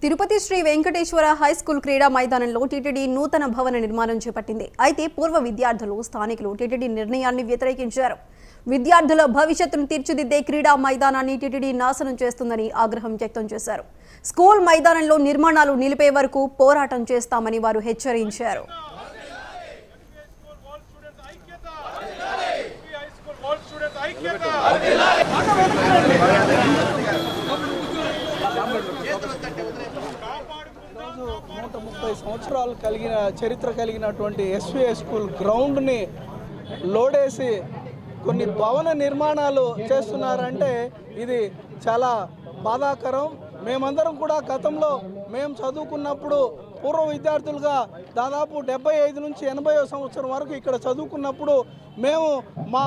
Tirupati Shri Venkateswara high school క్రీడా మైదానంలో TTD నూతన భవన నిర్మాణం చేపట్టింది. అయితే పూర్వ విద్యార్థులు, స్థానికులు టీటీడీ నిర్ణయాన్ని వ్యతిరేకించారు. విద్యార్థుల భవిష్యత్తును తీర్చిదిద్దే క్రీడా మైదానాన్ని టీటీడీ నాశనం చేస్తుందని ఆగ్రహం వ్యక్తం చేశారు. స్కూల్ మైదానంలో నిర్మాణాలు నిలిపే వరకు పోరాటం చేస్తామని వారు హెచ్చరించారు. సంవత్సరాలు కలిగిన చరిత్ర కలిగినటువంటి ఎస్వీఐ స్కూల్ గ్రౌండ్ని లోడేసి కొన్ని భవన నిర్మాణాలు చేస్తున్నారంటే ఇది చాలా బాధాకరం. మేమందరం కూడా గతంలో మేము చదువుకున్నప్పుడు పూర్వ విద్యార్థులుగా దాదాపు 75 నుంచి 80వ సంవత్సరం వరకు ఇక్కడ చదువుకున్నప్పుడు మేము మా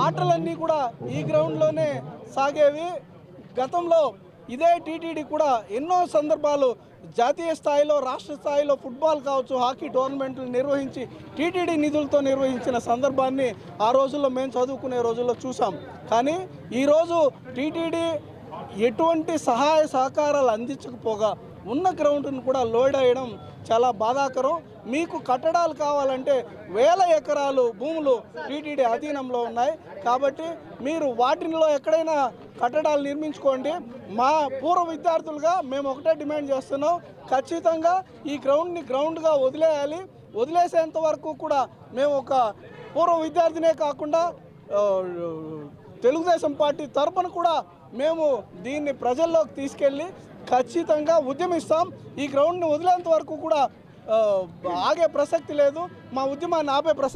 ఆటలన్నీ కూడా ఈ గ్రౌండ్లోనే సాగేవి. గతంలో ఇదే టీటీడీ కూడా ఎన్నో సందర్భాలు జాతీయ స్థాయిలో, రాష్ట్ర స్థాయిలో ఫుట్బాల్ కావచ్చు, హాకీ టోర్నమెంట్లు నిర్వహించి టీటీడీ నిధులతో నిర్వహించిన సందర్భాన్ని ఆ రోజుల్లో మేము చదువుకునే రోజుల్లో చూసాం. కానీ ఈరోజు టీటీడీ ఎటువంటి సహాయ సహకారాలు అందించకపోగా ఉన్న గ్రౌండ్ను కూడా లోడ్ అయ్యడం చాలా బాధాకరం. మీకు కట్టడాలు కావాలంటే వేల ఎకరాలు భూములు టీటీడీ అధీనంలో ఉన్నాయి. కాబట్టి మీరు వాటిలో ఎక్కడైనా కట్టడాలు నిర్మించుకోండి. మా పూర్వ విద్యార్థులుగా మేము ఒకటే డిమాండ్ చేస్తున్నాం, ఖచ్చితంగా ఈ గ్రౌండ్ని గ్రౌండ్గా వదిలేయాలి. వదిలేసేంత వరకు కూడా మేము ఒక పూర్వ విద్యార్థినే కాకుండా తెలుగుదేశం పార్టీ తరపున కూడా మేము దీన్ని ప్రజల్లోకి తీసుకెళ్ళి ఖచ్చితంగా ఉద్యమిస్తాం. ఈ గ్రౌండ్ని వదిలేంత వరకు కూడా ఆగే ప్రసక్తి లేదు. మా ఉద్యమాన్ని ఆపే ప్రసక్తి